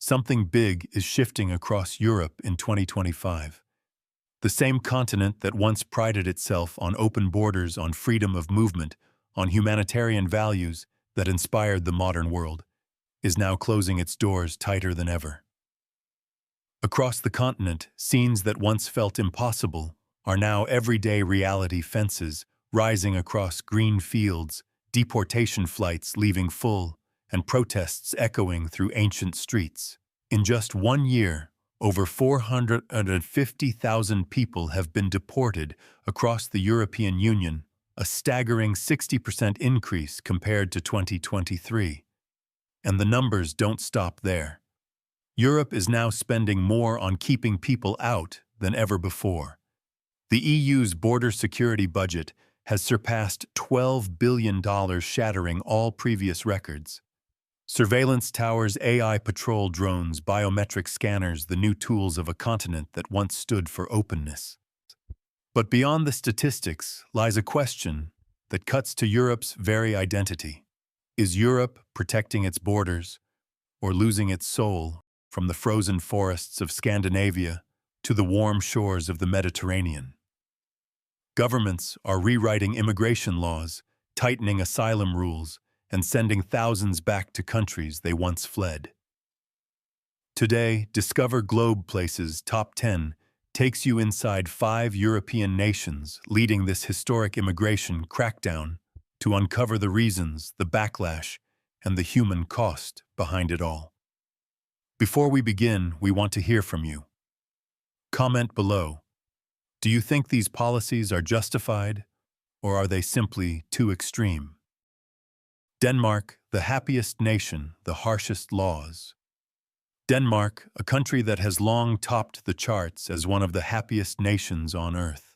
something big is shifting across Europe in 2025. The same continent that once prided itself on open borders, on freedom of movement, on humanitarian values that inspired the modern world, is now closing its doors tighter than ever. Across the continent, scenes that once felt impossible are now everyday reality: fences rising across green fields, deportation flights leaving full, and protests echoing through ancient streets. In just 1 year, over 450,000 people have been deported across the European Union, a staggering 60% increase compared to 2023. And the numbers don't stop there. Europe is now spending more on keeping people out than ever before. The EU's border security budget has surpassed $12 billion, shattering all previous records. Surveillance towers, AI patrol drones, biometric scanners, the new tools of a continent that once stood for openness. But beyond the statistics lies a question that cuts to Europe's very identity. Is Europe protecting its borders or losing its soul, from the frozen forests of Scandinavia to the warm shores of the Mediterranean? Governments are rewriting immigration laws, tightening asylum rules, and sending thousands back to countries they once fled. Today, Discover Globe Places Top 10 takes you inside 5 European nations leading this historic immigration crackdown to uncover the reasons, the backlash, and the human cost behind it all. Before we begin, we want to hear from you. Comment below. Do you think these policies are justified, or are they simply too extreme? Denmark, the happiest nation, the harshest laws. Denmark, a country that has long topped the charts as one of the happiest nations on earth.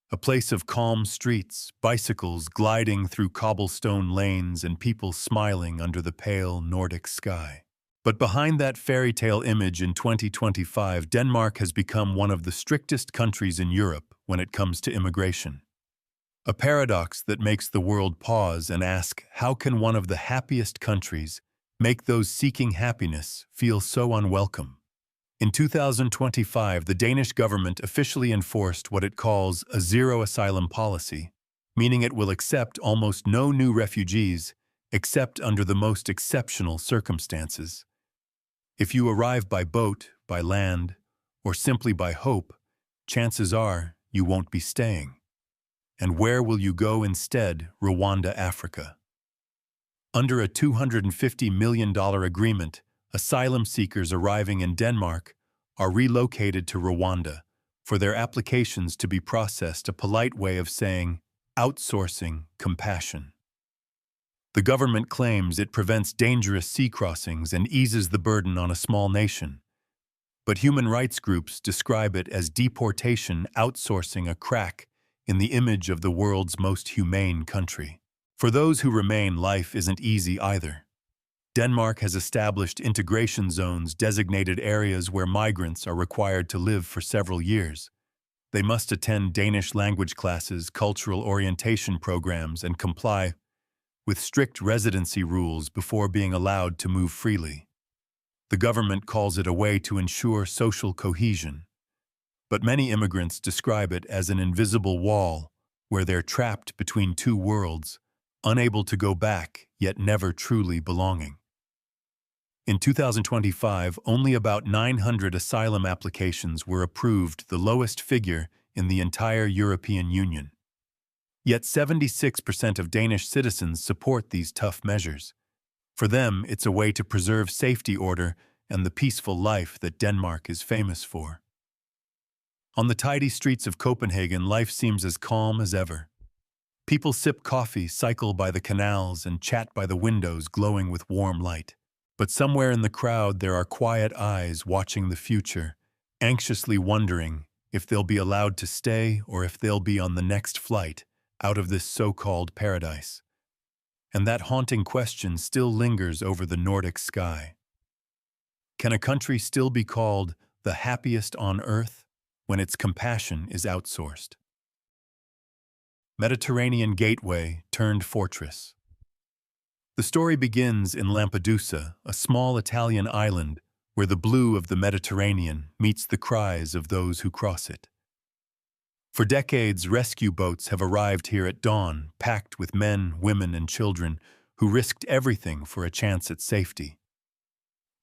A place of calm streets, bicycles gliding through cobblestone lanes, and people smiling under the pale Nordic sky. But behind that fairy tale image, in 2025, Denmark has become one of the strictest countries in Europe when it comes to immigration. A paradox that makes the world pause and ask, how can one of the happiest countries make those seeking happiness feel so unwelcome? In 2025, the Danish government officially enforced what it calls a zero asylum policy, meaning it will accept almost no new refugees except under the most exceptional circumstances. If you arrive by boat, by land, or simply by hope, chances are you won't be staying. And where will you go instead? Rwanda, Africa. Under a $250 million agreement, asylum seekers arriving in Denmark are relocated to Rwanda for their applications to be processed, a polite way of saying outsourcing compassion. The government claims it prevents dangerous sea crossings and eases the burden on a small nation. But human rights groups describe it as deportation, outsourcing, a crack in the image of the world's most humane country. For those who remain, life isn't easy either. Denmark has established integration zones, designated areas where migrants are required to live for several years. They must attend Danish language classes, cultural orientation programs, and comply with strict residency rules before being allowed to move freely. The government calls it a way to ensure social cohesion. But many immigrants describe it as an invisible wall where they're trapped between two worlds, unable to go back, yet never truly belonging. In 2025, only about 900 asylum applications were approved, the lowest figure in the entire European Union. Yet 76% of Danish citizens support these tough measures. For them, it's a way to preserve safety, order, and the peaceful life that Denmark is famous for. On the tidy streets of Copenhagen, life seems as calm as ever. People sip coffee, cycle by the canals, and chat by the windows glowing with warm light. But somewhere in the crowd there are quiet eyes watching the future, anxiously wondering if they'll be allowed to stay or if they'll be on the next flight out of this so-called paradise. And that haunting question still lingers over the Nordic sky. Can a country still be called the happiest on earth when its compassion is outsourced? Mediterranean gateway turned fortress. The story begins in Lampedusa, a small Italian island where the blue of the Mediterranean meets the cries of those who cross it. For decades, rescue boats have arrived here at dawn, packed with men, women, and children who risked everything for a chance at safety.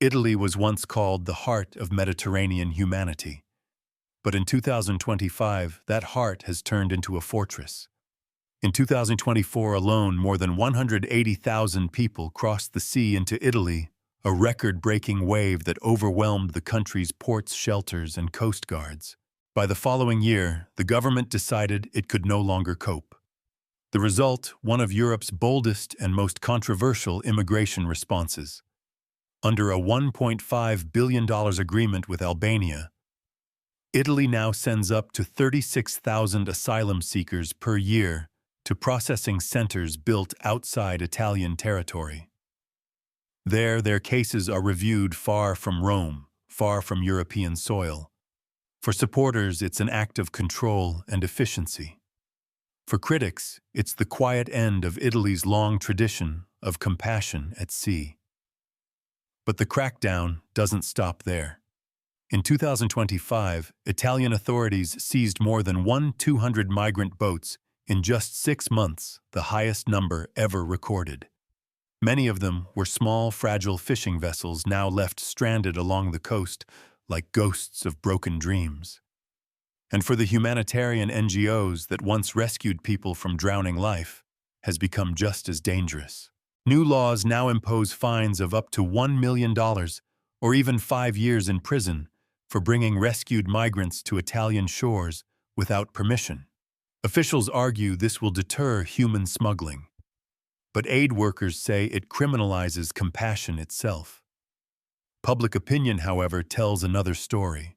Italy was once called the heart of Mediterranean humanity. But in 2025, that heart has turned into a fortress. In 2024 alone, more than 180,000 people crossed the sea into Italy, a record-breaking wave that overwhelmed the country's ports, shelters, and coast guards. By the following year, the government decided it could no longer cope. The result, one of Europe's boldest and most controversial immigration responses. Under a $1.5 billion agreement with Albania, Italy now sends up to 36,000 asylum seekers per year to processing centers built outside Italian territory. There, their cases are reviewed far from Rome, far from European soil. For supporters, it's an act of control and efficiency. For critics, it's the quiet end of Italy's long tradition of compassion at sea. But the crackdown doesn't stop there. In 2025, Italian authorities seized more than 200 migrant boats in just 6 months, the highest number ever recorded. Many of them were small, fragile fishing vessels now left stranded along the coast like ghosts of broken dreams. And for the humanitarian NGOs that once rescued people from drowning life, has become just as dangerous. New laws now impose fines of up to $1 million or even 5 years in prison for bringing rescued migrants to Italian shores without permission. Officials argue this will deter human smuggling, but aid workers say it criminalizes compassion itself. Public opinion, however, tells another story.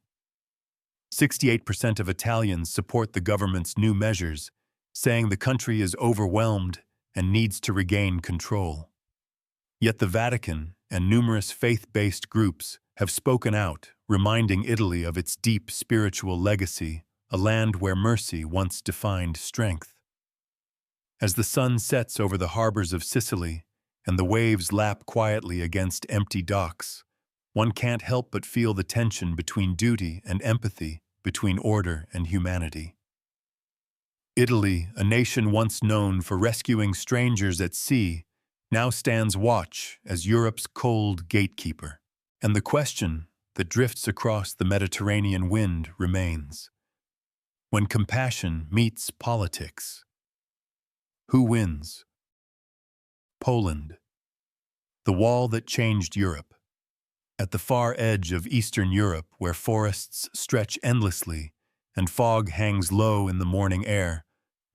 68% of Italians support the government's new measures, saying the country is overwhelmed and needs to regain control. Yet the Vatican and numerous faith-based groups have spoken out, reminding Italy of its deep spiritual legacy, a land where mercy once defined strength. As the sun sets over the harbors of Sicily and the waves lap quietly against empty docks, one can't help but feel the tension between duty and empathy, between order and humanity. Italy, a nation once known for rescuing strangers at sea, now stands watch as Europe's cold gatekeeper. And the question that drifts across the Mediterranean wind remains. When compassion meets politics, who wins? Poland, the wall that changed Europe. At the far edge of Eastern Europe, where forests stretch endlessly and fog hangs low in the morning air,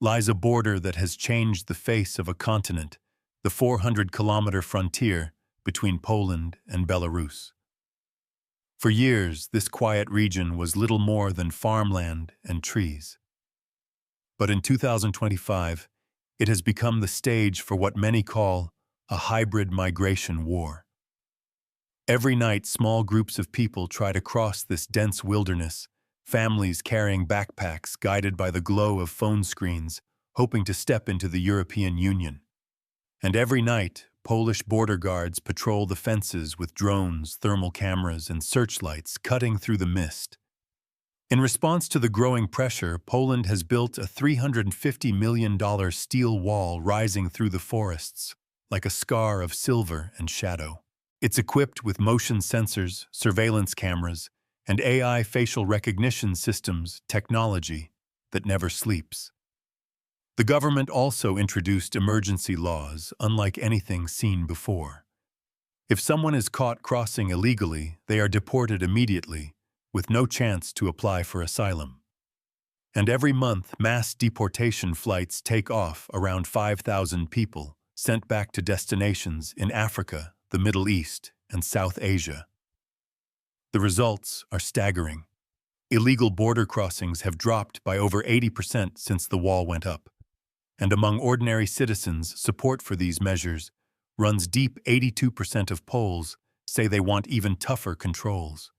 lies a border that has changed the face of a continent, the 400-kilometer frontier between Poland and Belarus. For years, this quiet region was little more than farmland and trees. But in 2025, it has become the stage for what many call a hybrid migration war. Every night, small groups of people try to cross this dense wilderness, families carrying backpacks guided by the glow of phone screens, hoping to step into the European Union. And every night, Polish border guards patrol the fences with drones, thermal cameras, and searchlights cutting through the mist. In response to the growing pressure, Poland has built a $350 million steel wall rising through the forests, like a scar of silver and shadow. It's equipped with motion sensors, surveillance cameras, and AI facial recognition systems, technology that never sleeps. The government also introduced emergency laws unlike anything seen before. If someone is caught crossing illegally, they are deported immediately, with no chance to apply for asylum. And every month, mass deportation flights take off around 5,000 people, sent back to destinations in Africa, the Middle East, and South Asia. The results are staggering. Illegal border crossings have dropped by over 80% since the wall went up. And among ordinary citizens, support for these measures runs deep. 82% of Poles say they want even tougher controls.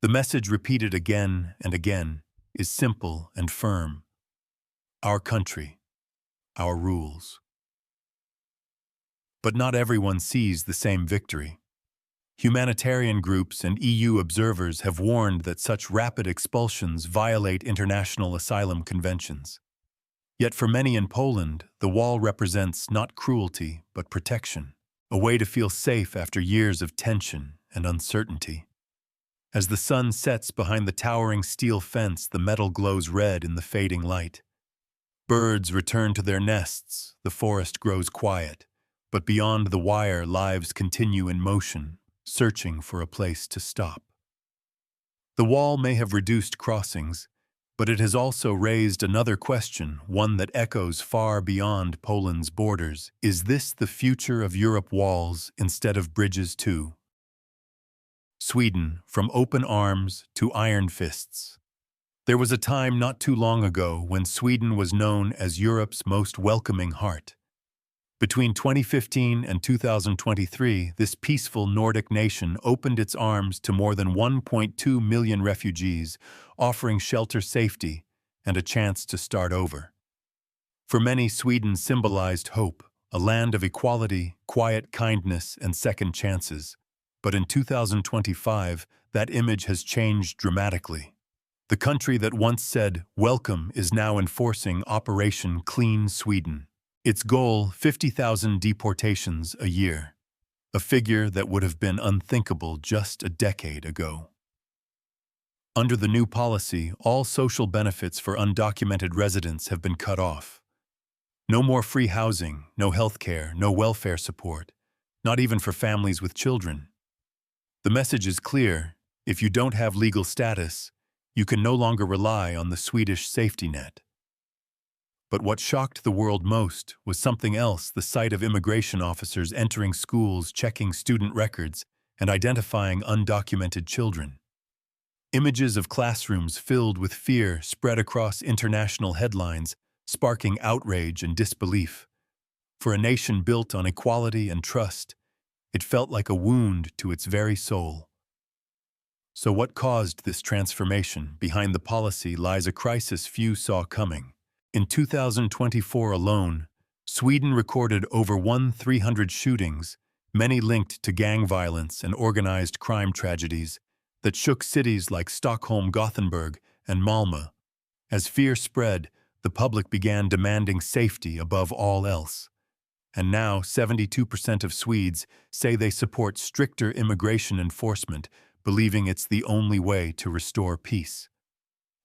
The message, repeated again and again, is simple and firm. Our country, our rules. But not everyone sees the same victory. Humanitarian groups and EU observers have warned that such rapid expulsions violate international asylum conventions. Yet for many in Poland, the wall represents not cruelty, but protection, a way to feel safe after years of tension and uncertainty. As the sun sets behind the towering steel fence, the metal glows red in the fading light. Birds return to their nests, the forest grows quiet, but beyond the wire, lives continue in motion, searching for a place to stop. The wall may have reduced crossings, but it has also raised another question, one that echoes far beyond Poland's borders. Is this the future of Europe, walls instead of bridges too? Sweden, from open arms to iron fists. There was a time not too long ago when Sweden was known as Europe's most welcoming heart. Between 2015 and 2023, this peaceful Nordic nation opened its arms to more than 1.2 million refugees, offering shelter, safety, and a chance to start over. For many, Sweden symbolized hope, a land of equality, quiet kindness, and second chances. But in 2025, that image has changed dramatically. The country that once said, "Welcome," is now enforcing Operation Clean Sweden. Its goal, 50,000 deportations a year, a figure that would have been unthinkable just a decade ago. Under the new policy, all social benefits for undocumented residents have been cut off. No more free housing, no health care, no welfare support, not even for families with children. The message is clear: if you don't have legal status, you can no longer rely on the Swedish safety net. But what shocked the world most was something else: the sight of immigration officers entering schools, checking student records, and identifying undocumented children. Images of classrooms filled with fear spread across international headlines, sparking outrage and disbelief. For a nation built on equality and trust, it felt like a wound to its very soul. So what caused this transformation? Behind the policy lies a crisis few saw coming. In 2024 alone, Sweden recorded over 1,300 shootings, many linked to gang violence and organized crime tragedies, that shook cities like Stockholm, Gothenburg, and Malmö. As fear spread, the public began demanding safety above all else. And now 72% of Swedes say they support stricter immigration enforcement, believing it's the only way to restore peace.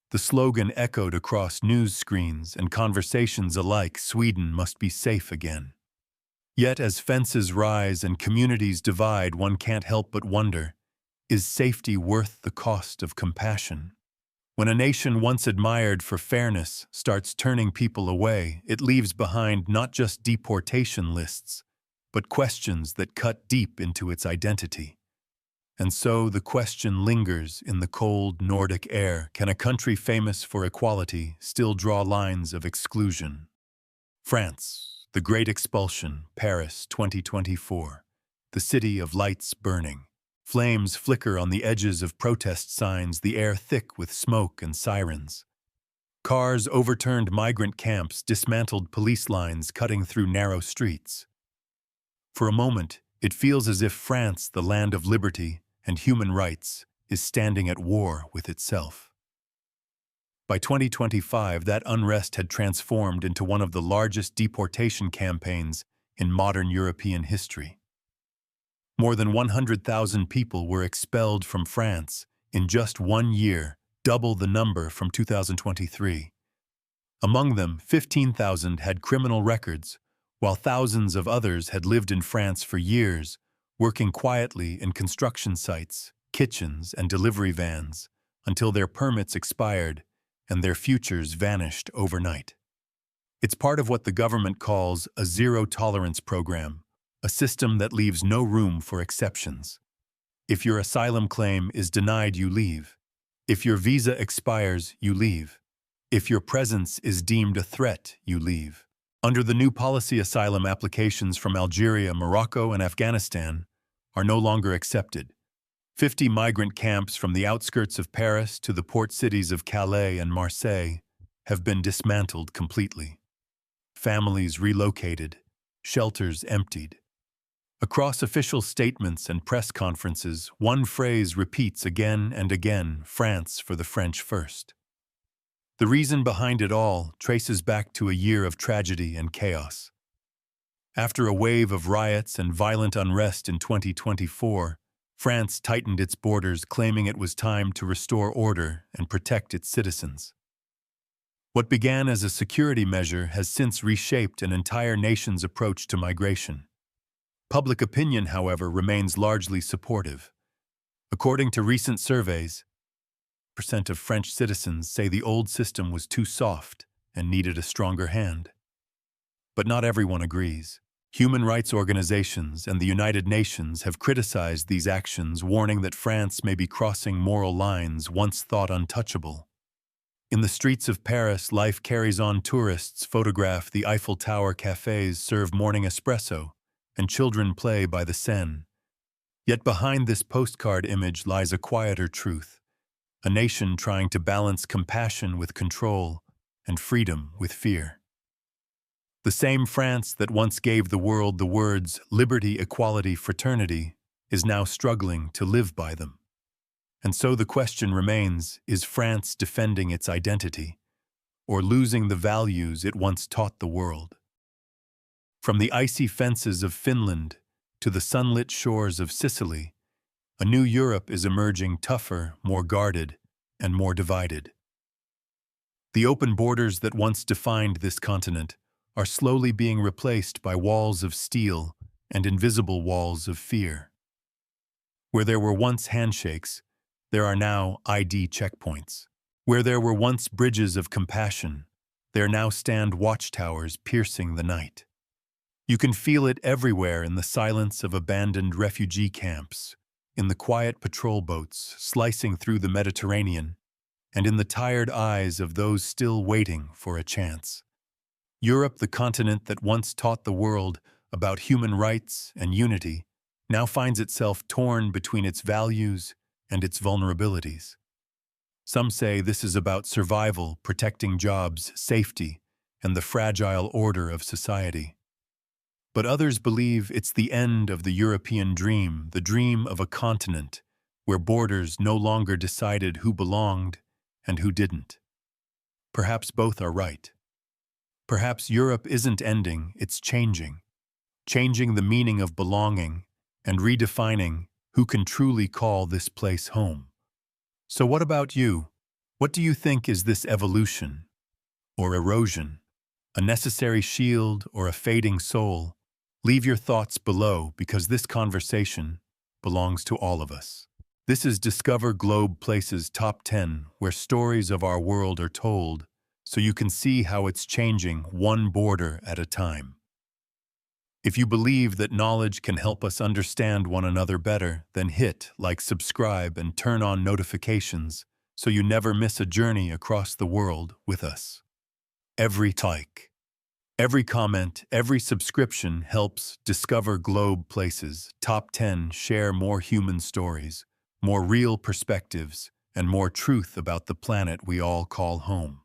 The slogan echoed across news screens and conversations alike: Sweden must be safe again. Yet as fences rise and communities divide, one can't help but wonder, is safety worth the cost of compassion? When a nation once admired for fairness starts turning people away, it leaves behind not just deportation lists, but questions that cut deep into its identity. And so the question lingers in the cold Nordic air: can a country famous for equality still draw lines of exclusion? France, the Great Expulsion, Paris, 2024. The city of lights burning. Flames flicker on the edges of protest signs, the air thick with smoke and sirens. Cars overturned migrant camps, dismantled police lines cutting through narrow streets. For a moment, it feels as if France, the land of liberty and human rights, is standing at war with itself. By 2025, that unrest had transformed into one of the largest deportation campaigns in modern European history. More than 100,000 people were expelled from France in just 1 year, double the number from 2023. Among them, 15,000 had criminal records, while thousands of others had lived in France for years, working quietly in construction sites, kitchens, and delivery vans, until their permits expired and their futures vanished overnight. It's part of what the government calls a zero-tolerance program, a system that leaves no room for exceptions. If your asylum claim is denied, you leave. If your visa expires, you leave. If your presence is deemed a threat, you leave. Under the new policy, asylum applications from Algeria, Morocco, and Afghanistan are no longer accepted. 50 migrant camps from the outskirts of Paris to the port cities of Calais and Marseille have been dismantled completely. Families relocated, shelters emptied. Across official statements and press conferences, one phrase repeats again and again: France for the French first. The reason behind it all traces back to a year of tragedy and chaos. After a wave of riots and violent unrest in 2024, France tightened its borders, claiming it was time to restore order and protect its citizens. What began as a security measure has since reshaped an entire nation's approach to migration. Public opinion, however, remains largely supportive. According to recent surveys, 80% of French citizens say the old system was too soft and needed a stronger hand. But not everyone agrees. Human rights organizations and the United Nations have criticized these actions, warning that France may be crossing moral lines once thought untouchable. In the streets of Paris, life carries on. Tourists photograph the Eiffel Tower, cafes serve morning espresso, and children play by the Seine. Yet behind this postcard image lies a quieter truth: a nation trying to balance compassion with control and freedom with fear. The same France that once gave the world the words liberty, equality, fraternity is now struggling to live by them. And so the question remains: is France defending its identity or losing the values it once taught the world? From the icy fences of Finland to the sunlit shores of Sicily, a new Europe is emerging, tougher, more guarded, and more divided. The open borders that once defined this continent are slowly being replaced by walls of steel and invisible walls of fear. Where there were once handshakes, there are now ID checkpoints. Where there were once bridges of compassion, there now stand watchtowers piercing the night. You can feel it everywhere: in the silence of abandoned refugee camps, in the quiet patrol boats slicing through the Mediterranean, and in the tired eyes of those still waiting for a chance. Europe, the continent that once taught the world about human rights and unity, now finds itself torn between its values and its vulnerabilities. Some say this is about survival, protecting jobs, safety, and the fragile order of society. But others believe it's the end of the European dream, the dream of a continent where borders no longer decided who belonged and who didn't. Perhaps both are right. Perhaps Europe isn't ending, it's changing the meaning of belonging and redefining who can truly call this place home. So what about you? What do you think is this evolution or erosion? A necessary shield or a fading soul? Leave your thoughts below, because this conversation belongs to all of us. This is Discover Globe Places Top 10, where stories of our world are told, so you can see how it's changing one border at a time. If you believe that knowledge can help us understand one another better, then hit like, subscribe, and turn on notifications so you never miss a journey across the world with us. Every like, every comment, every subscription helps Discover Globe Places Top 10 share more human stories, more real perspectives, and more truth about the planet we all call home.